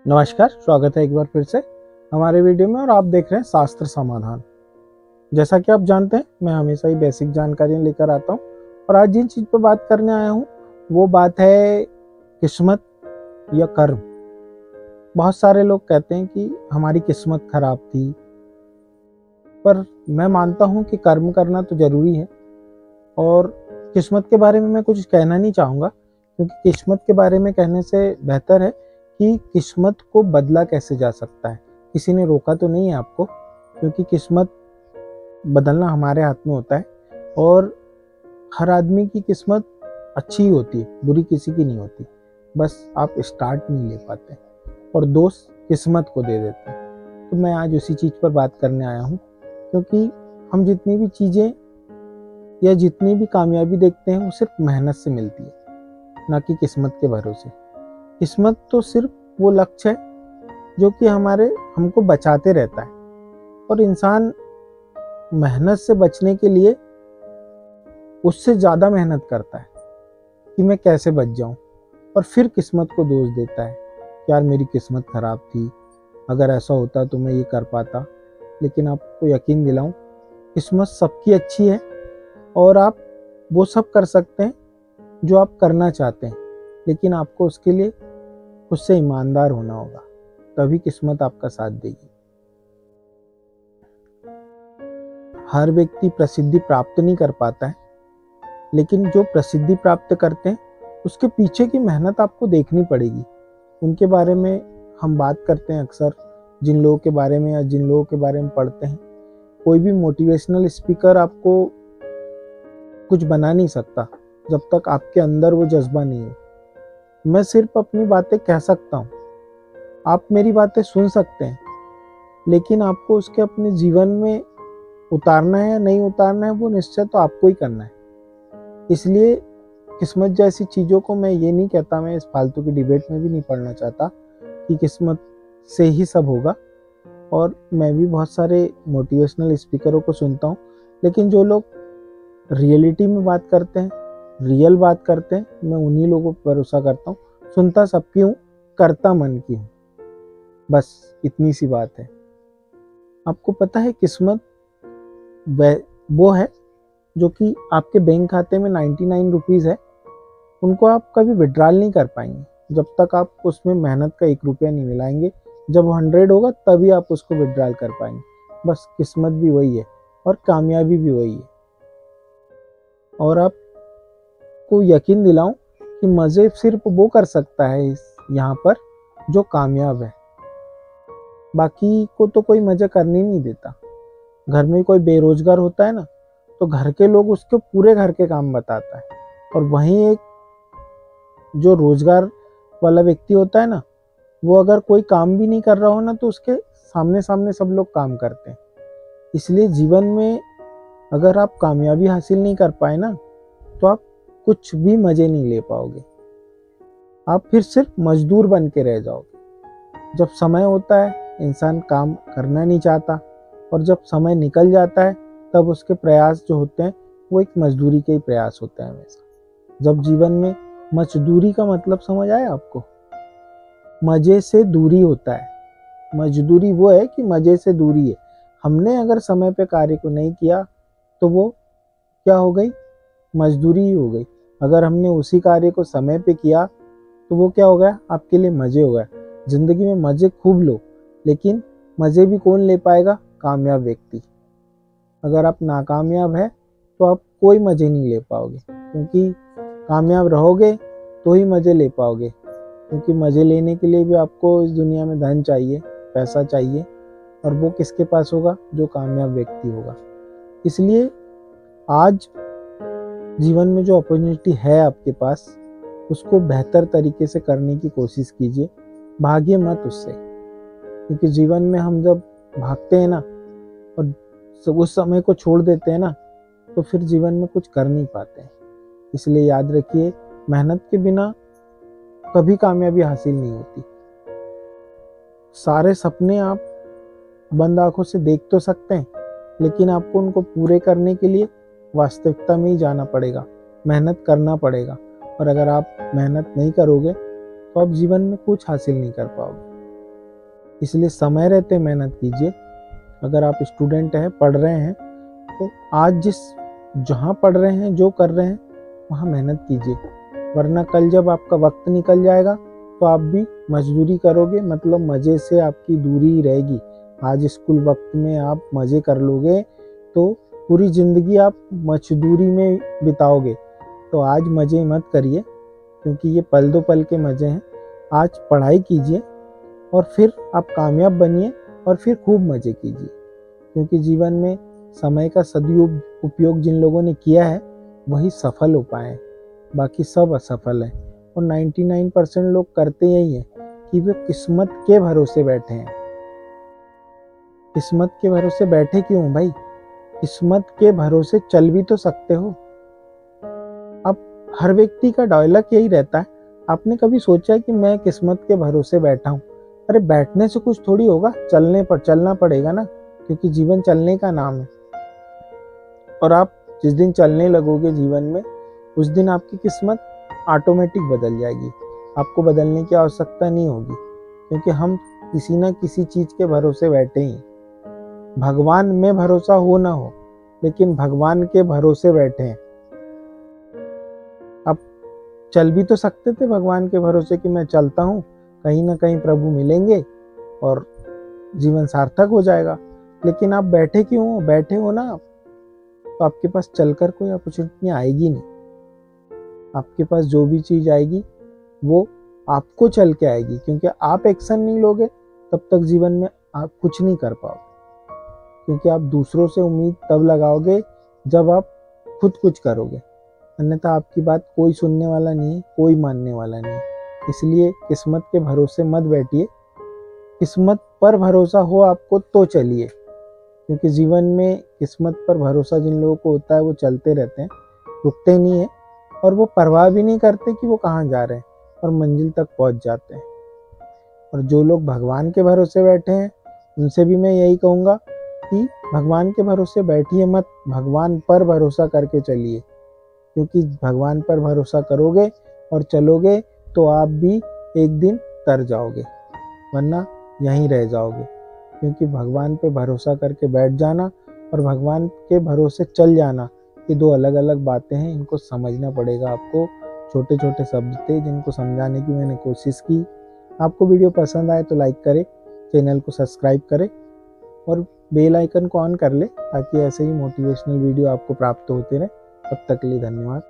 नमस्कार, स्वागत है एक बार फिर से हमारे वीडियो में और आप देख रहे हैं शास्त्र समाधान। जैसा कि आप जानते हैं, मैं हमेशा ही बेसिक जानकारी लेकर आता हूं और आज जिन चीज़ पर बात करने आया हूं वो बात है किस्मत या कर्म। बहुत सारे लोग कहते हैं कि हमारी किस्मत खराब थी, पर मैं मानता हूं कि कर्म करना तो जरूरी है। और किस्मत के बारे में मैं कुछ कहना नहीं चाहूँगा, क्योंकि किस्मत के बारे में कहने से बेहतर है कि किस्मत को बदला कैसे जा सकता है। किसी ने रोका तो नहीं है आपको, क्योंकि किस्मत बदलना हमारे हाथ में होता है। और हर आदमी की किस्मत अच्छी ही होती है, बुरी किसी की नहीं होती। बस आप स्टार्ट नहीं ले पाते और दोष किस्मत को दे देते हैं। तो मैं आज उसी चीज़ पर बात करने आया हूँ, क्योंकि हम जितनी भी चीज़ें या जितनी भी कामयाबी देखते हैं वो सिर्फ मेहनत से मिलती है, ना कि किस्मत के भरोसे। किस्मत तो सिर्फ वो लक्ष्य है जो कि हमको बचाते रहता है, और इंसान मेहनत से बचने के लिए उससे ज़्यादा मेहनत करता है कि मैं कैसे बच जाऊं, और फिर किस्मत को दोष देता है कि यार मेरी किस्मत खराब थी, अगर ऐसा होता तो मैं ये कर पाता। लेकिन आपको यकीन दिलाऊं, किस्मत सबकी अच्छी है और आप वो सब कर सकते हैं जो आप करना चाहते हैं, लेकिन आपको उसके लिए उससे ईमानदार होना होगा, तभी किस्मत आपका साथ देगी। हर व्यक्ति प्रसिद्धि प्राप्त नहीं कर पाता है, लेकिन जो प्रसिद्धि प्राप्त करते हैं उसके पीछे की मेहनत आपको देखनी पड़ेगी। उनके बारे में हम बात करते हैं अक्सर, जिन लोगों के बारे में या जिन लोगों के बारे में पढ़ते हैं। कोई भी मोटिवेशनल स्पीकर आपको कुछ बना नहीं सकता जब तक आपके अंदर वो जज्बा नहीं हो। मैं सिर्फ अपनी बातें कह सकता हूँ, आप मेरी बातें सुन सकते हैं, लेकिन आपको उसके अपने जीवन में उतारना है या नहीं उतारना है वो निश्चय तो आपको ही करना है। इसलिए किस्मत जैसी चीज़ों को मैं ये नहीं कहता, मैं इस फालतू की डिबेट में भी नहीं पढ़ना चाहता कि किस्मत से ही सब होगा। और मैं भी बहुत सारे मोटिवेशनल स्पीकरों को सुनता हूँ, लेकिन जो लोग रियलिटी में बात करते हैं, रियल बात करते हैं, मैं उन्हीं लोगों पर भरोसा करता हूँ। सुनता सबकी हूँ, करता मन की हूँ, बस इतनी सी बात है। आपको पता है किस्मत वो है जो कि आपके बैंक खाते में 99 रुपीज़ है, उनको आप कभी विड्रॉल नहीं कर पाएंगे जब तक आप उसमें मेहनत का 1 रुपया नहीं मिलाएंगे। जब 100 होगा तभी आप उसको विड्रॉल कर पाएंगे। बस किस्मत भी वही है और कामयाबी भी वही है। और आपको यकीन दिलाऊं कि मज़े सिर्फ वो कर सकता है यहाँ पर जो कामयाब है, बाकी को तो कोई मज़े करने नहीं देता। घर में कोई बेरोजगार होता है ना, तो घर के लोग उसके पूरे घर के काम बताता है, और वहीं एक जो रोजगार वाला व्यक्ति होता है ना, वो अगर कोई काम भी नहीं कर रहा हो ना, तो उसके सामने सामने सब लोग काम करते हैं। इसलिए जीवन में अगर आप कामयाबी हासिल नहीं कर पाए ना, तो आप कुछ भी मज़े नहीं ले पाओगे। आप फिर सिर्फ मजदूर बन के रह जाओगे। जब समय होता है इंसान काम करना नहीं चाहता, और जब समय निकल जाता है तब उसके प्रयास जो होते हैं वो एक मजदूरी के ही प्रयास होते हैं हमेशा। जब जीवन में मजदूरी का मतलब समझ आया आपको, मज़े से दूरी होता है। मजदूरी वो है कि मज़े से दूरी है। हमने अगर समय पे कार्य को नहीं किया तो वो क्या हो गई, मजदूरी ही हो गई। अगर हमने उसी कार्य को समय पे किया तो वो क्या हो गया, आपके लिए मज़े हो गया। जिंदगी में मज़े खूब लो, लेकिन मज़े भी कौन ले पाएगा, कामयाब व्यक्ति। अगर आप नाकामयाब है तो आप कोई मज़े नहीं ले पाओगे, क्योंकि कामयाब रहोगे तो ही मज़े ले पाओगे। क्योंकि मज़े लेने के लिए भी आपको इस दुनिया में धन चाहिए, पैसा चाहिए, और वो किसके पास होगा, जो कामयाब व्यक्ति होगा। इसलिए आज जीवन में जो अपॉर्चुनिटी है आपके पास, उसको बेहतर तरीके से करने की कोशिश कीजिए, भागिए मत उससे। क्योंकि जीवन में हम जब भागते हैं ना और उस समय को छोड़ देते हैं ना, तो फिर जीवन में कुछ कर नहीं पाते हैं। इसलिए याद रखिए, मेहनत के बिना कभी कामयाबी हासिल नहीं होती। सारे सपने आप बंद आंखों से देख तो सकते हैं, लेकिन आपको उनको पूरे करने के लिए वास्तविकता में ही जाना पड़ेगा, मेहनत करना पड़ेगा। और अगर आप मेहनत नहीं करोगे तो आप जीवन में कुछ हासिल नहीं कर पाओगे। इसलिए समय रहते मेहनत कीजिए। अगर आप स्टूडेंट हैं, पढ़ रहे हैं, तो आज जहाँ पढ़ रहे हैं, जो कर रहे हैं, वहाँ मेहनत कीजिए। वरना कल जब आपका वक्त निकल जाएगा तो आप भी मजदूरी करोगे, मतलब मज़े से आपकी दूरी रहेगी। आज स्कूल वक्त में आप मज़े कर लोगे तो पूरी ज़िंदगी आप मजदूरी में बिताओगे। तो आज मज़े मत करिए, क्योंकि ये पल दो पल के मज़े हैं। आज पढ़ाई कीजिए और फिर आप कामयाब बनिए और फिर खूब मज़े कीजिए, क्योंकि जीवन में समय का सदुपयोग जिन लोगों ने किया है वही सफल हो पाए, बाकी सब असफल हैं। और 99% लोग करते यही हैं कि वे किस्मत के भरोसे बैठे हैं। किस्मत के भरोसे बैठे क्यों भाई? किस्मत के भरोसे चल भी तो सकते हो। अब हर व्यक्ति का डायलॉग यही रहता है। आपने कभी सोचा है कि मैं किस्मत के भरोसे बैठा हूँ? अरे बैठने से कुछ थोड़ी होगा, चलना पड़ेगा ना, क्योंकि जीवन चलने का नाम है। और आप जिस दिन चलने लगोगे जीवन में, उस दिन आपकी किस्मत ऑटोमेटिक बदल जाएगी। आपको बदलने की आवश्यकता नहीं होगी, क्योंकि हम किसी ना किसी चीज के भरोसे बैठे ही। भगवान में भरोसा हो ना हो, लेकिन भगवान के भरोसे बैठे हैं। अब चल भी तो सकते थे भगवान के भरोसे कि मैं चलता हूँ, कहीं ना कहीं प्रभु मिलेंगे और जीवन सार्थक हो जाएगा। लेकिन आप बैठे क्यों हो? बैठे हो ना आप, तो आपके पास चलकर कोई अपॉर्चुनिटी आएगी नहीं। आपके पास जो भी चीज आएगी वो आपको चल के आएगी, क्योंकि आप एक्शन नहीं लोगे तब तक जीवन में आप कुछ नहीं कर पाओगे। क्योंकि आप दूसरों से उम्मीद तब लगाओगे जब आप खुद कुछ करोगे, अन्यथा आपकी बात कोई सुनने वाला नहीं है, कोई मानने वाला नहीं है। इसलिए किस्मत के भरोसे मत बैठिए, किस्मत पर भरोसा हो आपको तो चलिए। क्योंकि जीवन में किस्मत पर भरोसा जिन लोगों को होता है वो चलते रहते हैं, रुकते नहीं है, और वो परवाह भी नहीं करते कि वो कहाँ जा रहे हैं, और मंजिल तक पहुंच जाते हैं। और जो लोग भगवान के भरोसे बैठे हैं उनसे भी मैं यही कहूँगा कि भगवान के भरोसे बैठिए मत, भगवान पर भरोसा करके चलिए। क्योंकि भगवान पर भरोसा करोगे और चलोगे तो आप भी एक दिन तर जाओगे, वरना यहीं रह जाओगे। क्योंकि भगवान पे भरोसा करके बैठ जाना और भगवान के भरोसे चल जाना, ये दो अलग अलग बातें हैं। इनको समझना पड़ेगा आपको। छोटे छोटे शब्द थे जिनको समझाने की मैंने कोशिश की। आपको वीडियो पसंद आए तो लाइक करें, चैनल को सब्सक्राइब करें और बेल आइकन को ऑन कर ले, ताकि ऐसे ही मोटिवेशनल वीडियो आपको प्राप्त होते रहे। तब तक के लिए धन्यवाद।